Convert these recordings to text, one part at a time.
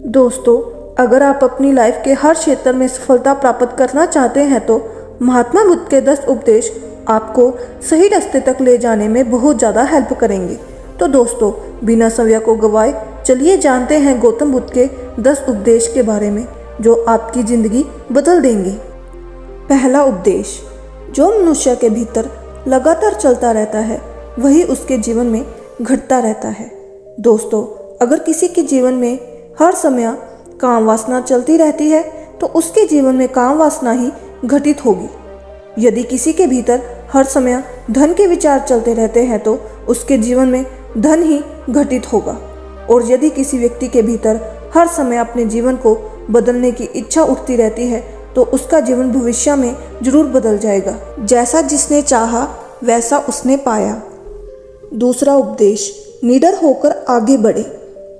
दोस्तों, अगर आप अपनी लाइफ के हर क्षेत्र में सफलता प्राप्त करना चाहते हैं तो महात्मा बुद्ध के 10 उपदेश आपको सही रास्ते तक ले जाने में बहुत ज़्यादा हेल्प करेंगे। तो दोस्तों, बिना समय को गवाए चलिए जानते हैं गौतम बुद्ध के 10 उपदेश के बारे में जो आपकी ज़िंदगी बदल देंगे। पहला उपदेश, जो मनुष्य के भीतर लगातार चलता रहता है वही उसके जीवन में घटता रहता है। दोस्तों, अगर किसी के जीवन में हर समय काम वासना चलती रहती है तो उसके जीवन में काम वासना ही घटित होगी। यदि किसी के भीतर हर समय धन के विचार चलते रहते हैं तो उसके जीवन में धन ही घटित होगा। और यदि किसी व्यक्ति के भीतर हर समय अपने जीवन को बदलने की इच्छा उठती रहती है तो उसका जीवन भविष्य में जरूर बदल जाएगा। जैसा जिसने चाहा वैसा उसने पाया। दूसरा उपदेश, निडर होकर आगे बढ़े।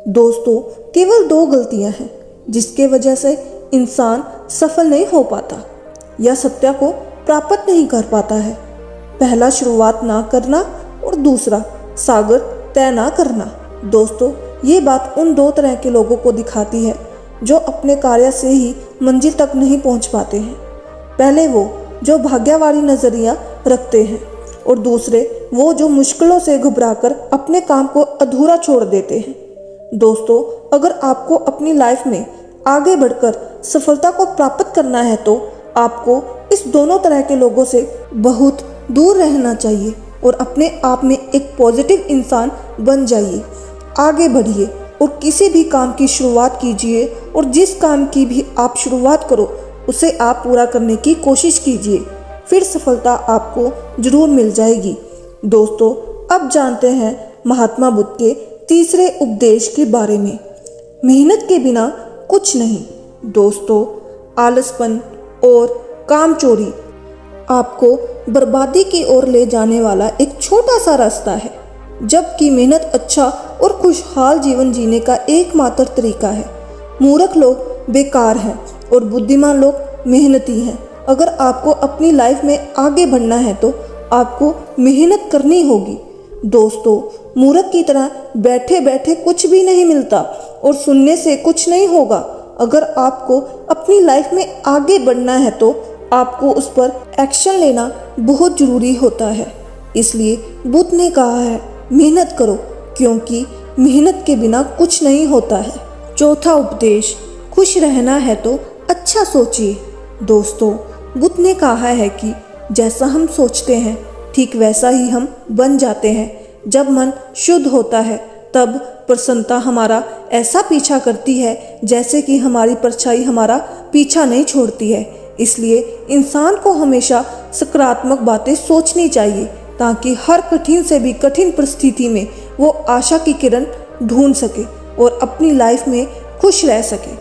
दोस्तों, केवल 2 गलतियां हैं जिसके वजह से इंसान सफल नहीं हो पाता या सत्य को प्राप्त नहीं कर पाता है। पहला, शुरुआत ना करना और दूसरा, सागर तय ना करना। दोस्तों, ये बात उन 2 तरह के लोगों को दिखाती है जो अपने कार्य से ही मंजिल तक नहीं पहुंच पाते हैं। पहले वो जो भाग्यवादी नजरिया रखते हैं और दूसरे वो जो मुश्किलों से घबराकर अपने काम को अधूरा छोड़ देते हैं। दोस्तों, अगर आपको अपनी लाइफ में आगे बढ़कर सफलता को प्राप्त करना है तो आपको इस दोनों तरह के लोगों से बहुत दूर रहना चाहिए और अपने आप में एक पॉजिटिव इंसान बन जाइए। आगे बढ़िए और किसी भी काम की शुरुआत कीजिए और जिस काम की भी आप शुरुआत करो उसे आप पूरा करने की कोशिश कीजिए, फिर सफलता आपको जरूर मिल जाएगी। दोस्तों, अब जानते हैं महात्मा बुद्ध के तीसरे उपदेश के बारे में। मेहनत के बिना कुछ नहीं। दोस्तों, आलसपन और कामचोरी आपको बर्बादी की ओर ले जाने वाला एक छोटा सा रास्ता है, जबकि मेहनत अच्छा और खुशहाल जीवन जीने का एकमात्र तरीका है। मूर्ख लोग बेकार हैं और बुद्धिमान लोग मेहनती हैं। अगर आपको अपनी लाइफ में आगे बढ़ना है तो आपको मेहनत करनी होगी। दोस्तों, मूर्ख की तरह बैठे बैठे कुछ भी नहीं मिलता और सुनने से कुछ नहीं होगा। अगर आपको अपनी लाइफ में आगे बढ़ना है तो आपको उस पर एक्शन लेना बहुत ज़रूरी होता है। इसलिए बुद्ध ने कहा है, मेहनत करो क्योंकि मेहनत के बिना कुछ नहीं होता है। चौथा उपदेश, खुश रहना है तो अच्छा सोचिए। दोस्तों, बुद्ध ने कहा है कि जैसा हम सोचते हैं ठीक वैसा ही हम बन जाते हैं। जब मन शुद्ध होता है तब प्रसन्नता हमारा ऐसा पीछा करती है जैसे कि हमारी परछाई हमारा पीछा नहीं छोड़ती है। इसलिए इंसान को हमेशा सकारात्मक बातें सोचनी चाहिए ताकि हर कठिन से भी कठिन परिस्थिति में वो आशा की किरण ढूंढ सके और अपनी लाइफ में खुश रह सके।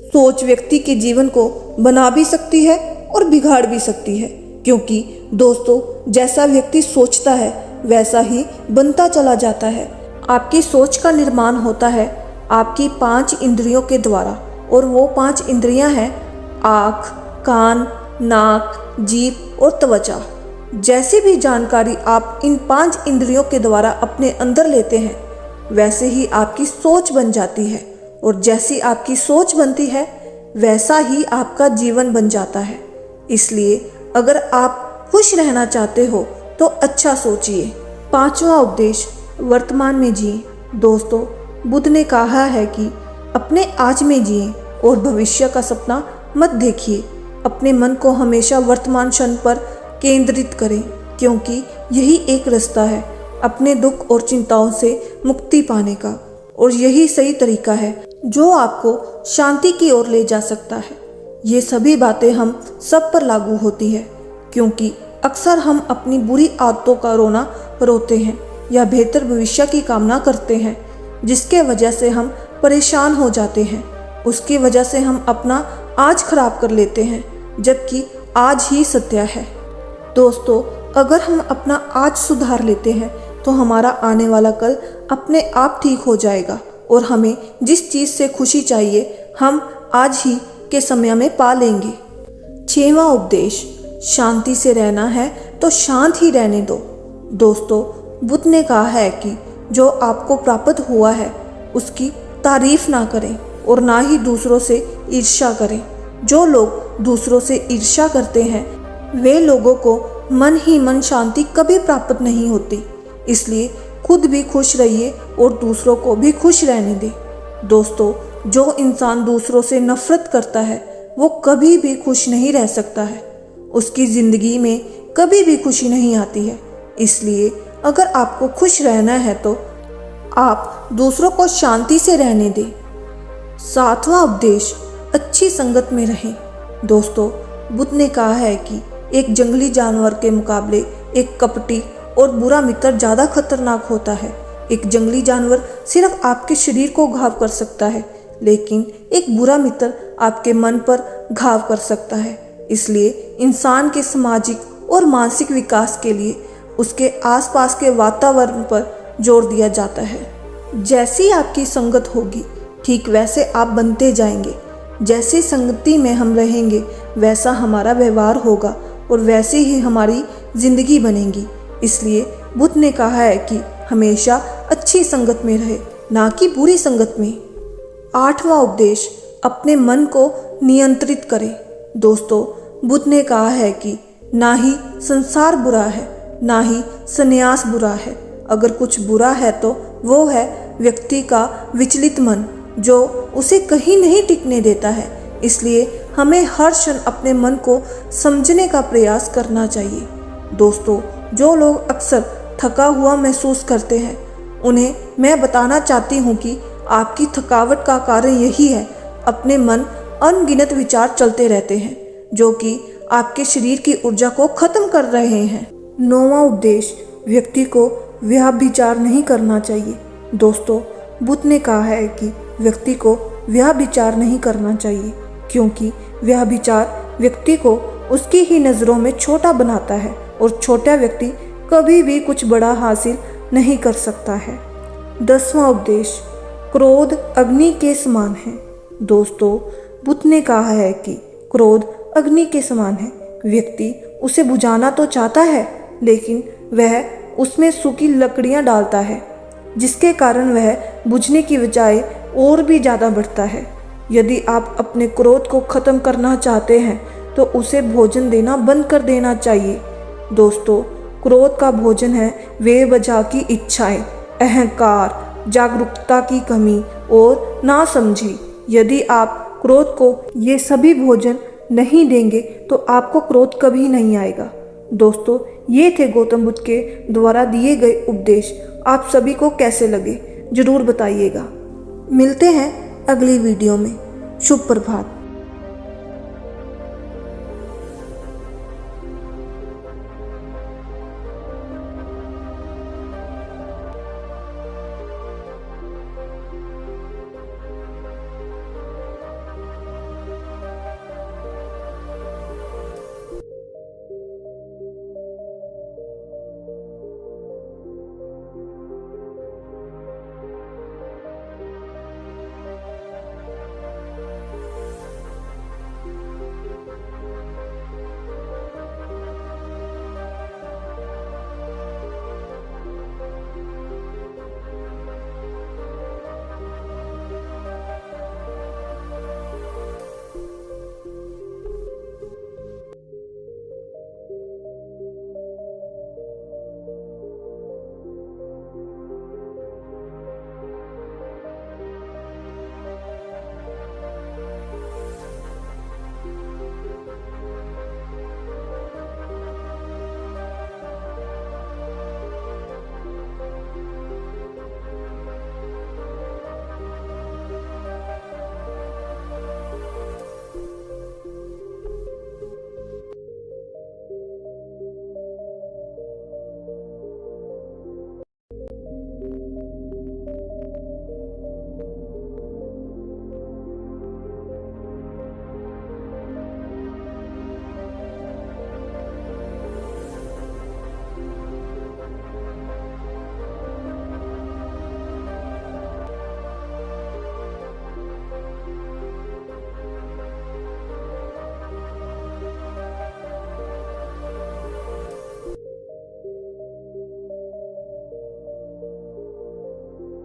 सोच व्यक्ति के जीवन को बना भी सकती है और बिगाड़ भी सकती है, क्योंकि दोस्तों, जैसा व्यक्ति सोचता है वैसा ही बनता चला जाता है। आपकी सोच का निर्माण होता है आपकी 5 इंद्रियों के द्वारा, और वो 5 इंद्रियां हैं आँख, कान, नाक, जीभ और त्वचा। जैसी भी जानकारी आप इन 5 इंद्रियों के द्वारा अपने अंदर लेते हैं वैसे ही आपकी सोच बन जाती है, और जैसी आपकी सोच बनती है वैसा ही आपका जीवन बन जाता है। इसलिए अगर आप खुश रहना चाहते हो तो अच्छा सोचिए। 5वां उपदेश, वर्तमान में जिए। दोस्तों, बुद्ध ने कहा है कि अपने आज में जिए और भविष्य का सपना मत देखिए। अपने मन को हमेशा वर्तमान क्षण पर केंद्रित करें, क्योंकि यही एक रास्ता है अपने दुख और चिंताओं से मुक्ति पाने का, और यही सही तरीका है जो आपको शांति की ओर ले जा सकता है। ये सभी बातें हम सब पर लागू होती है, क्योंकि अक्सर हम अपनी बुरी आदतों का रोना रोते हैं या बेहतर भविष्य की कामना करते हैं, जिसके वजह से हम परेशान हो जाते हैं। उसकी वजह से हम अपना आज खराब कर लेते हैं, जबकि आज ही सत्य है। दोस्तों, अगर हम अपना आज सुधार लेते हैं तो हमारा आने वाला कल अपने आप ठीक हो जाएगा, और हमें जिस चीज़ से खुशी चाहिए हम आज ही के समय में पा लेंगे। 6वां उपदेश, शांति से रहना है तो शांत ही रहने दो। दोस्तों, बुद्ध ने कहा है कि जो आपको प्राप्त हुआ है उसकी तारीफ ना करें और ना ही दूसरों से ईर्ष्या करें। जो लोग दूसरों से ईर्ष्या करते हैं वे लोगों को मन ही मन शांति कभी प्राप्त नहीं होती। इसलिए खुद भी खुश रहिए और दूसरों को भी खुश रहने दें। दोस्तों, जो इंसान दूसरों से नफरत करता है वो कभी भी खुश नहीं रह सकता है। उसकी ज़िंदगी में कभी भी खुशी नहीं आती है। इसलिए अगर आपको खुश रहना है तो आप दूसरों को शांति से रहने दें। 7वां उपदेश, अच्छी संगत में रहें। दोस्तों, बुद्ध ने कहा है कि एक जंगली जानवर के मुकाबले एक कपटी और बुरा मित्र ज़्यादा खतरनाक होता है। एक जंगली जानवर सिर्फ आपके शरीर को घाव कर सकता है, लेकिन एक बुरा मित्र आपके मन पर घाव कर सकता है। इसलिए इंसान के सामाजिक और मानसिक विकास के लिए उसके आसपास के वातावरण पर जोर दिया जाता है। जैसी आपकी संगत होगी ठीक वैसे आप बनते जाएंगे। जैसी संगति में हम रहेंगे वैसा हमारा व्यवहार होगा और वैसे ही हमारी जिंदगी बनेगी। इसलिए बुद्ध ने कहा है कि हमेशा अच्छी संगत में रहे, ना कि बुरी संगत में। 8वां उपदेश, अपने मन को नियंत्रित करें। दोस्तों, बुद्ध ने कहा है कि ना ही संसार बुरा है, ना ही संन्यास बुरा है। अगर कुछ बुरा है तो वो है व्यक्ति का विचलित मन, जो उसे कहीं नहीं टिकने देता है। इसलिए हमें हर क्षण अपने मन को समझने का प्रयास करना चाहिए। दोस्तों, जो लोग अक्सर थका हुआ महसूस करते हैं उन्हें मैं बताना चाहती हूँ कि आपकी थकावट का कारण यही है। अपने मन अनगिनत विचार चलते रहते हैं जो कि आपके शरीर की ऊर्जा को खत्म कर रहे हैं। 9वां उपदेश, व्यक्ति को व्यभिचार नहीं करना चाहिए। दोस्तों, बुद्ध ने कहा है कि व्यक्ति को व्यभिचार नहीं करना चाहिए, क्योंकि व्यभिचार व्यक्ति को उसकी ही नज़रों में छोटा बनाता है और छोटा व्यक्ति कभी भी कुछ बड़ा हासिल नहीं कर सकता है। 10वां उपदेश, क्रोध अग्नि के समान है। दोस्तों, बुद्ध ने कहा है कि क्रोध अग्नि के समान है। व्यक्ति उसे बुझाना तो चाहता है, लेकिन वह उसमें सूखी लकड़ियां डालता है, जिसके कारण वह बुझने की बजाय और भी ज़्यादा बढ़ता है। यदि आप अपने क्रोध को ख़त्म करना चाहते हैं तो उसे भोजन देना बंद कर देना चाहिए। दोस्तों, क्रोध का भोजन है बेवजह की इच्छाएं, अहंकार, जागरूकता की कमी और नासमझी। यदि आप क्रोध को ये सभी भोजन नहीं देंगे तो आपको क्रोध कभी नहीं आएगा। दोस्तों, ये थे गौतम बुद्ध के द्वारा दिए गए उपदेश। आप सभी को कैसे लगे ज़रूर बताइएगा। मिलते हैं अगली वीडियो में। शुभ प्रभात।